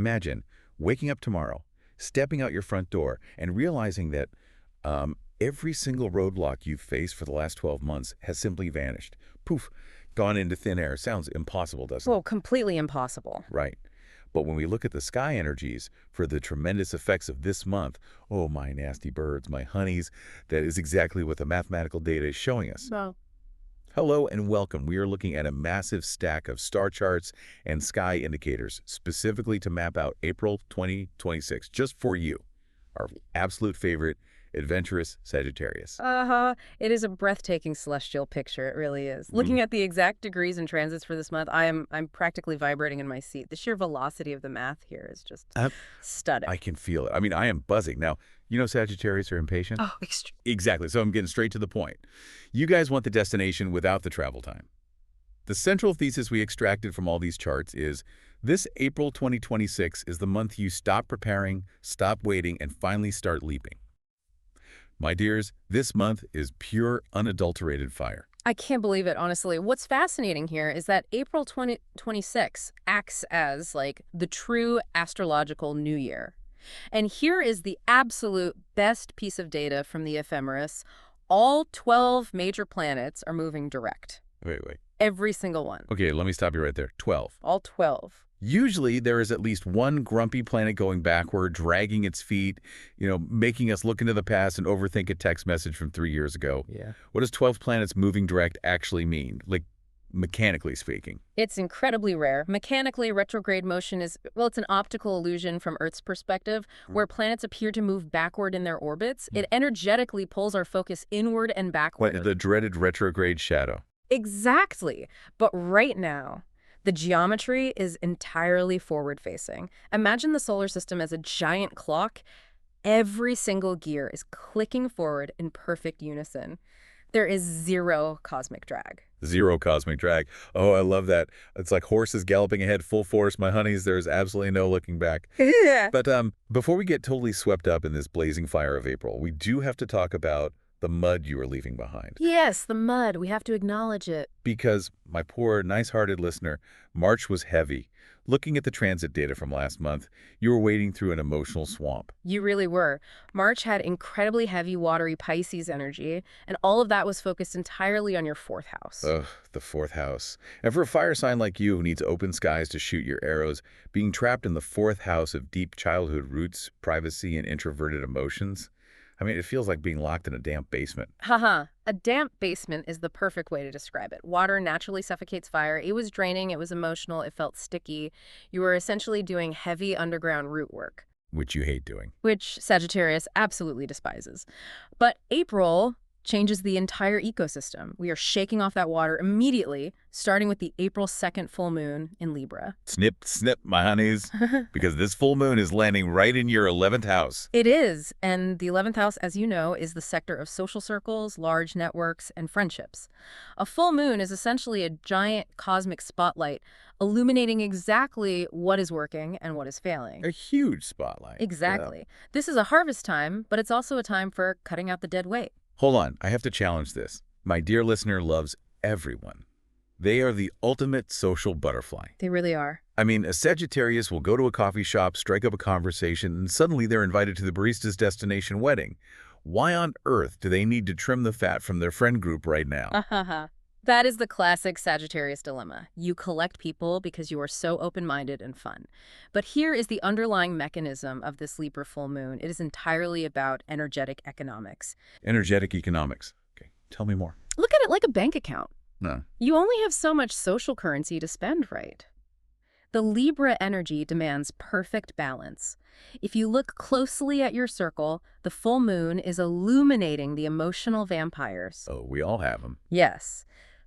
Imagine waking up tomorrow, stepping out your front door, and realizing that every single roadblock you've faced for the last 12 months has simply vanished. Poof, gone into thin air. Sounds impossible, doesn't it? Well, completely impossible. Right. But when we look at the sky energies for the tremendous effects of this month, oh, my nasty birds, my honeys, that is exactly what the mathematical data is showing us. Well, Hello and welcome. We are looking at a massive stack of star charts and sky indicators specifically to map out April 2026, just for you, our absolute favorite, adventurous Sagittarius. it is a breathtaking celestial picture. It really is. Looking at the exact degrees and transits for this month, I'm practically vibrating in my seat. The sheer velocity of the math here is just stunning. I can feel it. I mean, I am buzzing. Now, you know Sagittarius are impatient? Oh, Exactly. So I'm getting straight to the point. You guys want the destination without the travel time. The central thesis we extracted from all these charts is this April 2026 is the month you stop preparing, stop waiting, and finally start leaping. My dears, this month is pure, unadulterated fire. I can't believe it, honestly. What's fascinating here is that April 2026 acts as, like, the true astrological new year. And here is the absolute best piece of data from the ephemeris. All 12 major planets are moving direct. Wait. Every single one. Okay, let me stop you right there. 12. All 12. Usually there is at least one grumpy planet going backward, dragging its feet, making us look into the past and overthink a text message from 3 years ago. Yeah. What does 12 planets moving direct actually mean, like mechanically speaking? It's incredibly rare. Mechanically, retrograde motion is, well, it's an optical illusion from Earth's perspective, where planets appear to move backward in their orbits. It energetically pulls our focus inward and backward. What, the dreaded retrograde shadow? Exactly. But right now, the geometry is entirely forward-facing. Imagine the solar system as a giant clock. Every single gear is clicking forward in perfect unison. There is zero cosmic drag. Zero cosmic drag. Oh, I love that. It's like horses galloping ahead full force. My honeys, there's absolutely no looking back. Yeah. But before we get totally swept up in this blazing fire of April, we do have to talk about the mud you are leaving behind. Yes, the mud. We have to acknowledge it. Because, my poor, nice-hearted listener, March was heavy. Looking at the transit data from last month, you were wading through an emotional swamp. You really were. March had incredibly heavy, watery Pisces energy, and all of that was focused entirely on your fourth house. Ugh, the fourth house. And for a fire sign like you who needs open skies to shoot your arrows, being trapped in the fourth house of deep childhood roots, privacy, and introverted emotions, I mean, it feels like being locked in a damp basement. Haha. A damp basement is the perfect way to describe it. Water naturally suffocates fire. It was draining, it was emotional, it felt sticky. You were essentially doing heavy underground root work. Which you hate doing. Which Sagittarius absolutely despises. But April changes the entire ecosystem. We are shaking off that water immediately, starting with the April 2nd full moon in Libra. Snip, snip, my honeys, because this full moon is landing right in your 11th house. It is, and the 11th house, as you know, is the sector of social circles, large networks, and friendships. A full moon is essentially a giant cosmic spotlight illuminating exactly what is working and what is failing. A huge spotlight. Exactly. Yeah. This is a harvest time, but it's also a time for cutting out the dead weight. Hold on, I have to challenge this. My dear listener loves everyone. They are the ultimate social butterfly. They really are. I mean, a Sagittarius will go to a coffee shop, strike up a conversation, and suddenly they're invited to the barista's destination wedding. Why on earth do they need to trim the fat from their friend group right now? That is the classic Sagittarius dilemma. You collect people because you are so open-minded and fun. But here is the underlying mechanism of this Libra full moon. It is entirely about energetic economics. Energetic economics. Okay, tell me more. Look at it like a bank account. No. You only have so much social currency to spend, right? The Libra energy demands perfect balance. If you look closely at your circle, the full moon is illuminating the emotional vampires. Oh, we all have them. Yes.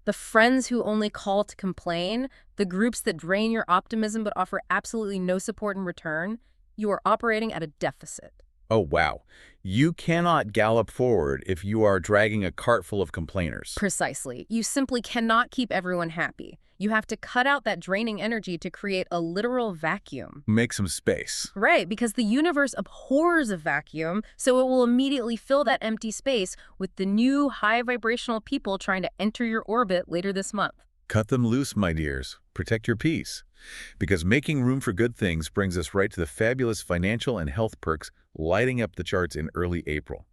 The friends who only call to complain, the groups that drain your optimism but offer absolutely no support in return, you are operating at a deficit. Oh, wow. You cannot gallop forward if you are dragging a cart full of complainers. Precisely. You simply cannot keep everyone happy. You have to cut out that draining energy to create a literal vacuum. Make some space. Right, because the universe abhors a vacuum, so it will immediately fill that empty space with the new high vibrational people trying to enter your orbit later this month. Cut them loose, my dears. Protect your peace. Because making room for good things brings us right to the fabulous financial and health perks lighting up the charts in early April.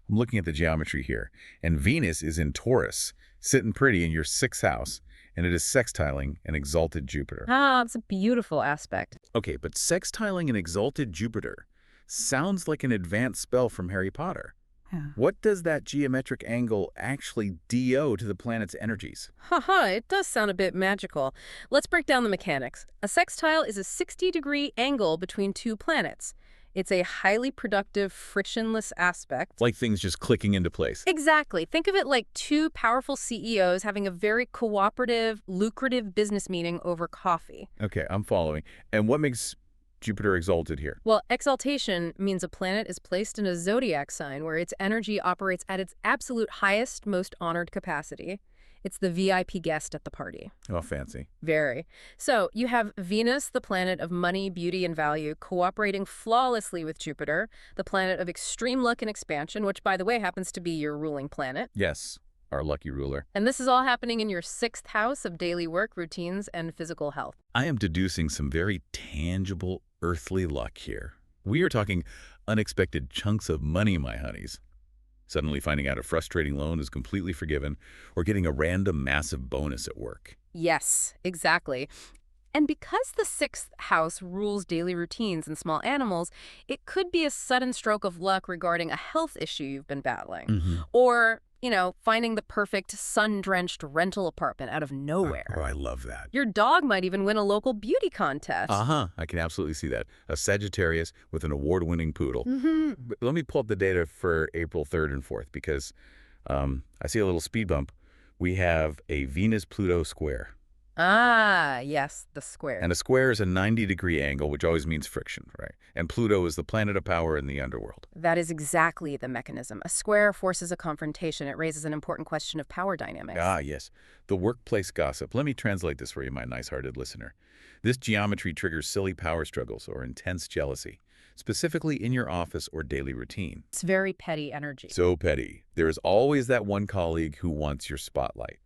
I'm looking at the geometry here, and Venus is in Taurus, sitting pretty in your 6th house, and it is sextiling an exalted Jupiter. Ah, it's a beautiful aspect. Okay, but sextiling an exalted Jupiter sounds like an advanced spell from Harry Potter. Yeah. What does that geometric angle actually do to the planet's energies? Haha, it does sound a bit magical. Let's break down the mechanics. A sextile is a 60-degree angle between two planets. It's a highly productive, frictionless aspect. Like things just clicking into place. Exactly. Think of it like two powerful CEOs having a very cooperative, lucrative business meeting over coffee. Okay, I'm following. And what makes Jupiter exalted here? Well, exaltation means a planet is placed in a zodiac sign where its energy operates at its absolute highest, most honored capacity. It's the VIP guest at the party. Oh, fancy. Very. So you have Venus, the planet of money, beauty, and value, cooperating flawlessly with Jupiter, the planet of extreme luck and expansion, which, by the way, happens to be your ruling planet. Yes, our lucky ruler. And this is all happening in your 6th house of daily work, routines, and physical health. I am deducing some very tangible earthly luck here. We are talking unexpected chunks of money, my honeys. Suddenly finding out a frustrating loan is completely forgiven, or getting a random massive bonus at work. Yes, exactly. And because the 6th house rules daily routines and small animals, it could be a sudden stroke of luck regarding a health issue you've been battling. Or, finding the perfect sun-drenched rental apartment out of nowhere. Oh, I love that. Your dog might even win a local beauty contest. I can absolutely see that. A Sagittarius with an award-winning poodle. But let me pull up the data for April 3rd and 4th because I see a little speed bump. We have a Venus-Pluto square. Ah, yes, the square. And a square is a 90-degree angle, which always means friction, right? And Pluto is the planet of power in the underworld. That is exactly the mechanism. A square forces a confrontation. It raises an important question of power dynamics. Ah, yes. The workplace gossip. Let me translate this for you, my nice-hearted listener. This geometry triggers silly power struggles or intense jealousy, specifically in your office or daily routine. It's very petty energy. So petty. There is always that one colleague who wants your spotlight.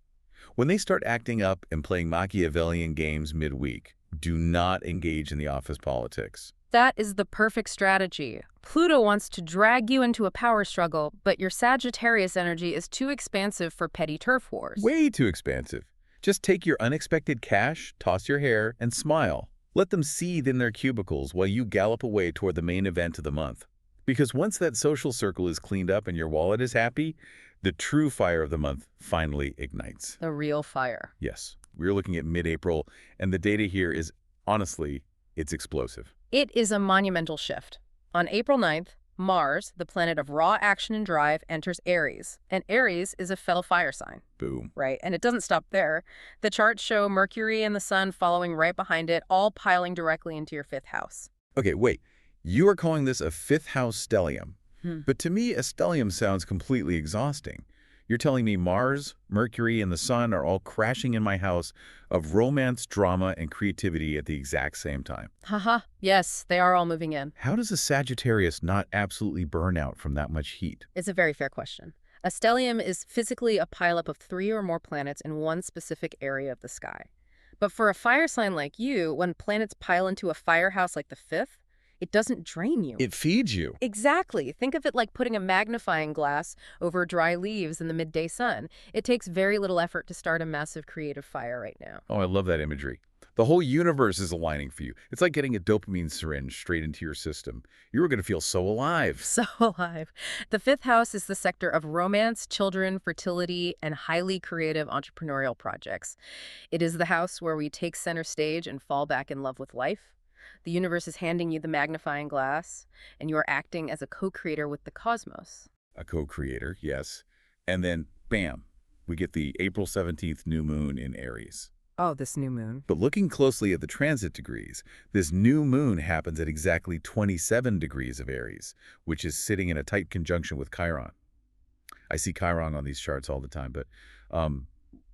When they start acting up and playing Machiavellian games midweek, do not engage in the office politics. That is the perfect strategy. Pluto wants to drag you into a power struggle, but your Sagittarius energy is too expansive for petty turf wars. Way too expansive. Just take your unexpected cash, toss your hair, and smile. Let them seethe in their cubicles while you gallop away toward the main event of the month. Because once that social circle is cleaned up and your wallet is happy, the true fire of the month finally ignites. The real fire. Yes, we're looking at mid-April, and the data here is, honestly, it's explosive. It is a monumental shift. On April 9th, Mars, the planet of raw action and drive, enters Aries. And Aries is a fellow fire sign. Boom. Right, and it doesn't stop there. The charts show Mercury and the Sun following right behind it, all piling directly into your 5th house. Okay, wait. You are calling this a 5th house stellium. But to me, a stellium sounds completely exhausting. You're telling me Mars, Mercury, and the Sun are all crashing in my house of romance, drama, and creativity at the exact same time. Haha, yes, they are all moving in. How does a Sagittarius not absolutely burn out from that much heat? It's a very fair question. A stellium is physically a pileup of 3 or more planets in one specific area of the sky. But for a fire sign like you, when planets pile into a firehouse like the 5th, it doesn't drain you. It feeds you. Exactly. Think of it like putting a magnifying glass over dry leaves in the midday sun. It takes very little effort to start a massive creative fire right now. Oh, I love that imagery. The whole universe is aligning for you. It's like getting a dopamine syringe straight into your system. You're going to feel so alive. So alive. The 5th house is the sector of romance, children, fertility, and highly creative entrepreneurial projects. It is the house where we take center stage and fall back in love with life. The universe is handing you the magnifying glass, and you are acting as a co-creator with the cosmos. A co-creator, yes. And then, bam, we get the April 17th new moon in Aries. Oh, this new moon. But looking closely at the transit degrees, this new moon happens at exactly 27 degrees of Aries, which is sitting in a tight conjunction with Chiron. I see Chiron on these charts all the time, but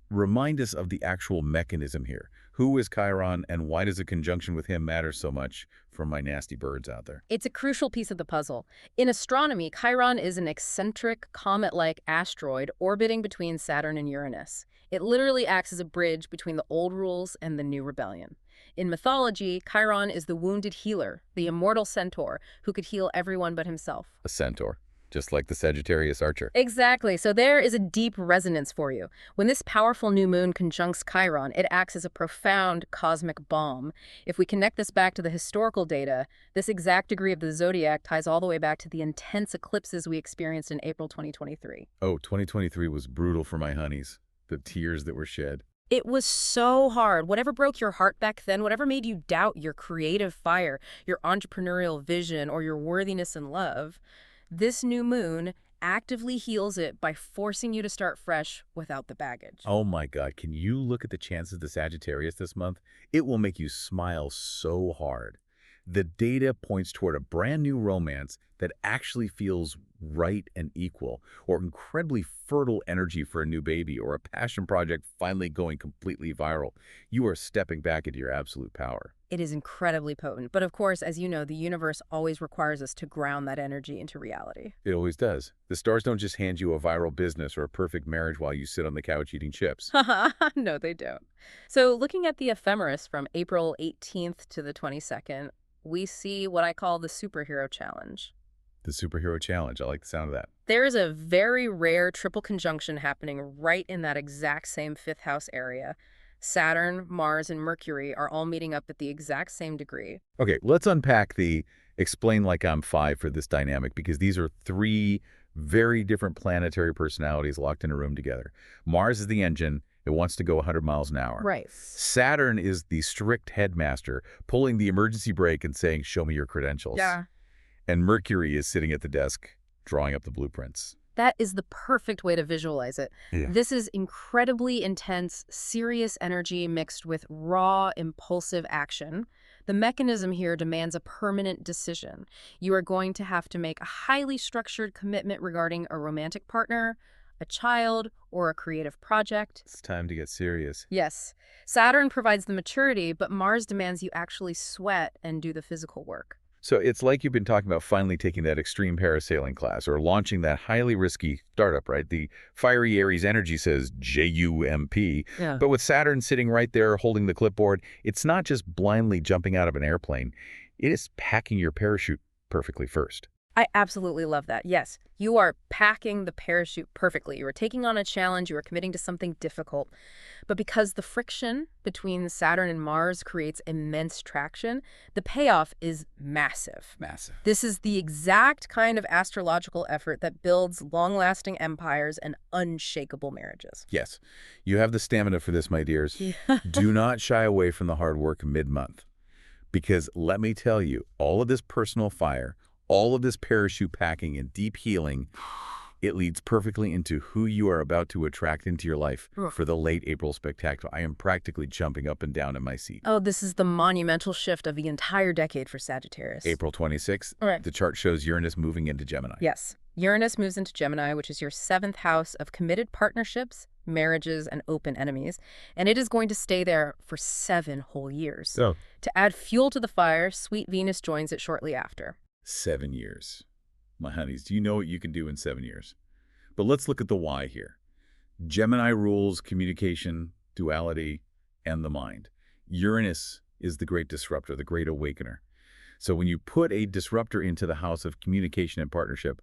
remind us of the actual mechanism here. Who is Chiron, and why does a conjunction with him matter so much for my nasty birds out there? It's a crucial piece of the puzzle. In astronomy, Chiron is an eccentric, comet-like asteroid orbiting between Saturn and Uranus. It literally acts as a bridge between the old rules and the new rebellion. In mythology, Chiron is the wounded healer, the immortal centaur, who could heal everyone but himself. A centaur, just like the Sagittarius archer. Exactly. So there is a deep resonance for you. When this powerful new moon conjuncts Chiron, it acts as a profound cosmic balm. If we connect this back to the historical data, this exact degree of the zodiac ties all the way back to the intense eclipses we experienced in April 2023. Oh, 2023 was brutal for my honeys. The tears that were shed. It was so hard. Whatever broke your heart back then, whatever made you doubt your creative fire, your entrepreneurial vision, or your worthiness in love, this new moon actively heals it by forcing you to start fresh without the baggage. Oh my God, can you look at the chances of the Sagittarius this month? It will make you smile so hard. The data points toward a brand new romance that actually feels right and equal, or incredibly fertile energy for a new baby, or a passion project finally going completely viral. You are stepping back into your absolute power. It is incredibly potent. But of course, as you know, the universe always requires us to ground that energy into reality. It always does. The stars don't just hand you a viral business or a perfect marriage while you sit on the couch eating chips. No, they don't. So looking at the ephemeris from April 18th to the 22nd, we see what I call the superhero challenge. The superhero challenge. I like the sound of that. There is a very rare triple conjunction happening right in that exact same fifth house area. Saturn, Mars, and Mercury are all meeting up at the exact same degree. Okay, let's unpack the explain like I'm five for this dynamic, because these are three very different planetary personalities locked in a room together. Mars is the engine. It wants to go 100 miles an hour. Right. Saturn is the strict headmaster, pulling the emergency brake and saying, show me your credentials. Yeah. And Mercury is sitting at the desk, drawing up the blueprints. That is the perfect way to visualize it. Yeah. This is incredibly intense, serious energy mixed with raw, impulsive action. The mechanism here demands a permanent decision. You are going to have to make a highly structured commitment regarding a romantic partner, a child, or a creative project. It's time to get serious. Yes. Saturn provides the maturity, but Mars demands you actually sweat and do the physical work. So it's like you've been talking about finally taking that extreme parasailing class or launching that highly risky startup, right? The fiery Aries energy says JUMP. Yeah. But with Saturn sitting right there holding the clipboard, it's not just blindly jumping out of an airplane. It is packing your parachute perfectly first. I absolutely love that. Yes, you are packing the parachute perfectly. You are taking on a challenge. You are committing to something difficult. But because the friction between Saturn and Mars creates immense traction, the payoff is massive. Massive. This is the exact kind of astrological effort that builds long-lasting empires and unshakable marriages. Yes, you have the stamina for this, my dears. Yeah. Do not shy away from the hard work mid-month. Because let me tell you, all of this personal fire, all of this parachute packing and deep healing, it leads perfectly into who you are about to attract into your life for the late April spectacular. I am practically jumping up and down in my seat. Oh, this is the monumental shift of the entire decade for Sagittarius. April 26th, Right. the chart shows Uranus moving into Gemini. Yes. Uranus moves into Gemini, which is your seventh house of committed partnerships, marriages, and open enemies. And it is going to stay there for 7 whole years. Oh. To add fuel to the fire, sweet Venus joins it shortly after. 7 years. My honeys, do you know what you can do in 7 years? But let's look at the why here. Gemini rules communication, duality, and the mind. Uranus is the great disruptor, the great awakener. So when you put a disruptor into the house of communication and partnership,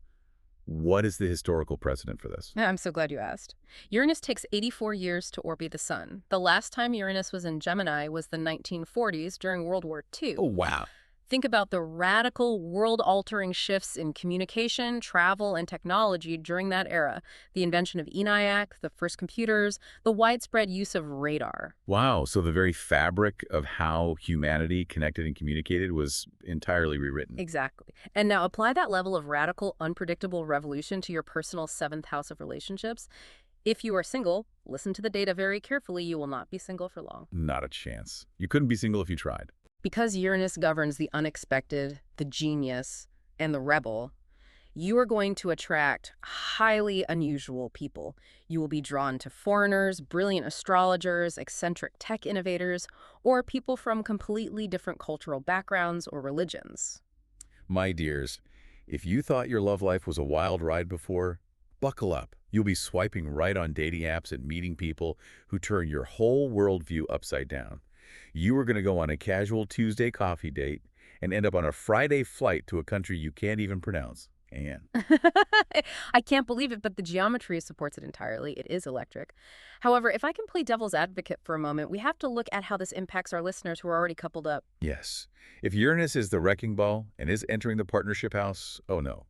what is the historical precedent for this? I'm so glad you asked. Uranus takes 84 years to orbit the sun. The last time Uranus was in Gemini was the 1940s during World War II. Oh, wow. Think about the radical, world-altering shifts in communication, travel, and technology during that era. The invention of ENIAC, the first computers, the widespread use of radar. Wow, so the very fabric of how humanity connected and communicated was entirely rewritten. Exactly. And now apply that level of radical, unpredictable revolution to your personal 7th house of relationships. If you are single, listen to the data very carefully. You will not be single for long. Not a chance. You couldn't be single if you tried. Because Uranus governs the unexpected, the genius, and the rebel, You are going to attract highly unusual people. You will be drawn to foreigners, brilliant astrologers, eccentric tech innovators, or people from completely different cultural backgrounds or religions. My dears, if you thought your love life was a wild ride before, buckle up. You'll be swiping right on dating apps and meeting people who turn your whole worldview upside down. You are going to go on a casual Tuesday coffee date and end up on a Friday flight to a country you can't even pronounce. And I can't believe it, but the geometry supports it entirely. It is electric. However, if I can play devil's advocate for a moment, we have to look at how this impacts our listeners who are already coupled up. yes, if Uranus is the wrecking ball and is entering the partnership house, oh no.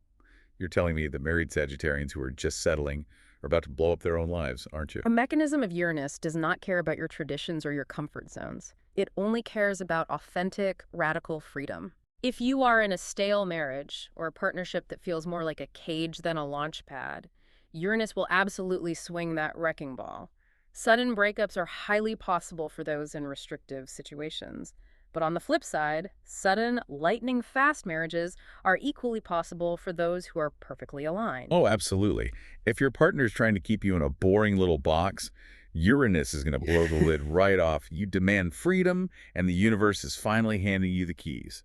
You're telling me the married Sagittarians who are just settling are about to blow up their own lives, aren't you? A mechanism of Uranus does not care about your traditions or your comfort zones. It only cares about authentic, radical freedom. If you are in a stale marriage or a partnership that feels more like a cage than a launch pad, Uranus will absolutely swing that wrecking ball. Sudden breakups are highly possible for those in restrictive situations. But on the flip side, sudden, lightning-fast marriages are equally possible for those who are perfectly aligned. Oh, absolutely. If your partner's trying to keep you in a boring little box, Uranus is going to blow the lid right off. You demand freedom, and the universe is finally handing you the keys.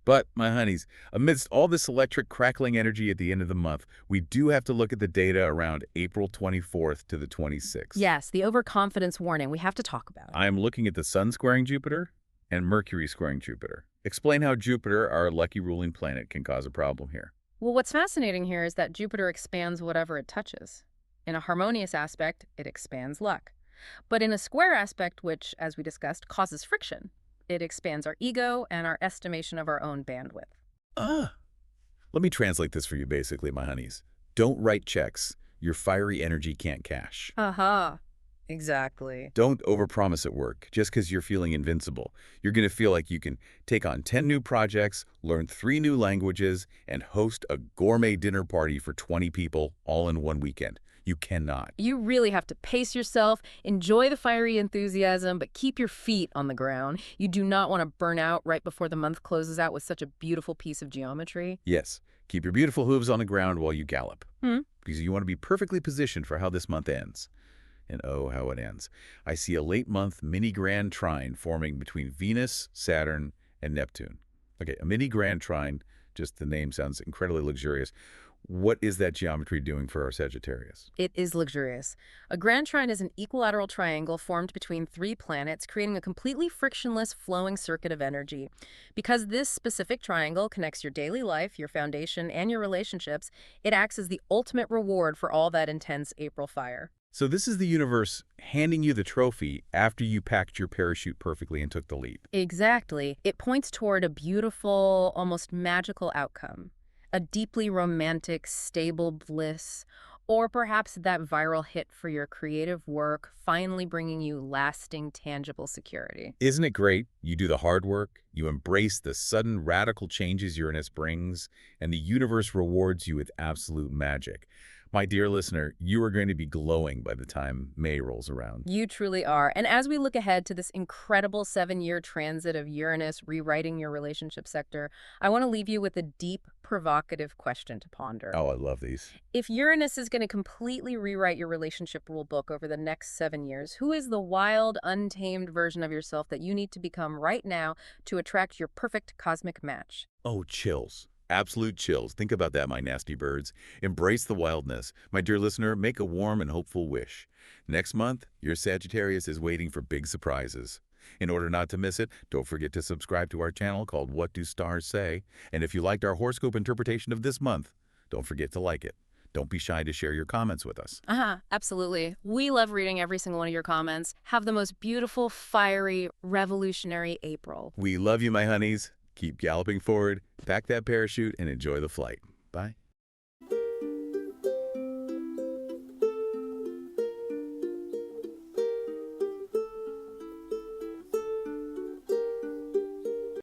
But, my honeys, amidst all this electric crackling energy at the end of the month, we do have to look at the data around April 24th to the 26th. Yes, the overconfidence warning. We have to talk about it. I am looking at the Sun squaring Jupiter and Mercury squaring Jupiter. Explain how Jupiter, our lucky ruling planet, can cause a problem here. Well, what's fascinating here is that Jupiter expands whatever it touches. In a harmonious aspect, it expands luck. But in a square aspect, which, as we discussed, causes friction, it expands our ego and our estimation of our own bandwidth. Ah. Let me translate this for you basically, my honeys. Don't write checks your fiery energy can't cash. Aha. Exactly. Don't overpromise at work just because you're feeling invincible. You're going to feel like you can take on 10 new projects, learn 3 new languages, and host a gourmet dinner party for 20 people all in one weekend. You cannot. You really have to pace yourself, enjoy the fiery enthusiasm, but keep your feet on the ground. You do not want to burn out right before the month closes out with such a beautiful piece of geometry. Yes, keep your beautiful hooves on the ground while you gallop. Hmm? Because you want to be perfectly positioned for how this month ends. And oh, how it ends. I see a late month mini grand trine forming between Venus, Saturn, and Neptune. Okay, a mini grand trine, just the name sounds incredibly luxurious. What is that geometry doing for our Sagittarius? It is luxurious. A grand trine is an equilateral triangle formed between 3 planets, creating a completely frictionless flowing circuit of energy. Because this specific triangle connects your daily life, your foundation, and your relationships, it acts as the ultimate reward for all that intense April fire. So this is the universe handing you the trophy after you packed your parachute perfectly and took the leap. Exactly. It points toward a beautiful, almost magical outcome. A deeply romantic, stable bliss, or perhaps that viral hit for your creative work, finally bringing you lasting, tangible security. Isn't it great? You do the hard work, you embrace the sudden radical changes Uranus brings, and the universe rewards you with absolute magic. My dear listener, you are going to be glowing by the time May rolls around. You truly are. And as we look ahead to this incredible 7-year transit of Uranus rewriting your relationship sector, I want to leave you with a deep, provocative question to ponder. Oh, I love these. If Uranus is going to completely rewrite your relationship rule book over the next 7 years, who is the wild, untamed version of yourself that you need to become right now to attract your perfect cosmic match? Oh, chills. Absolute chills. Think about that, my nasty birds. Embrace the wildness. My dear listener, make a warm and hopeful wish. Next month, your Sagittarius is waiting for big surprises. In order not to miss it, don't forget to subscribe to our channel called What Do Stars Say? And if you liked our horoscope interpretation of this month, don't forget to like it. Don't be shy to share your comments with us. Absolutely. We love reading every single one of your comments. Have the most beautiful, fiery, revolutionary April. We love you, my honeys. Keep galloping forward, pack that parachute, and enjoy the flight. Bye.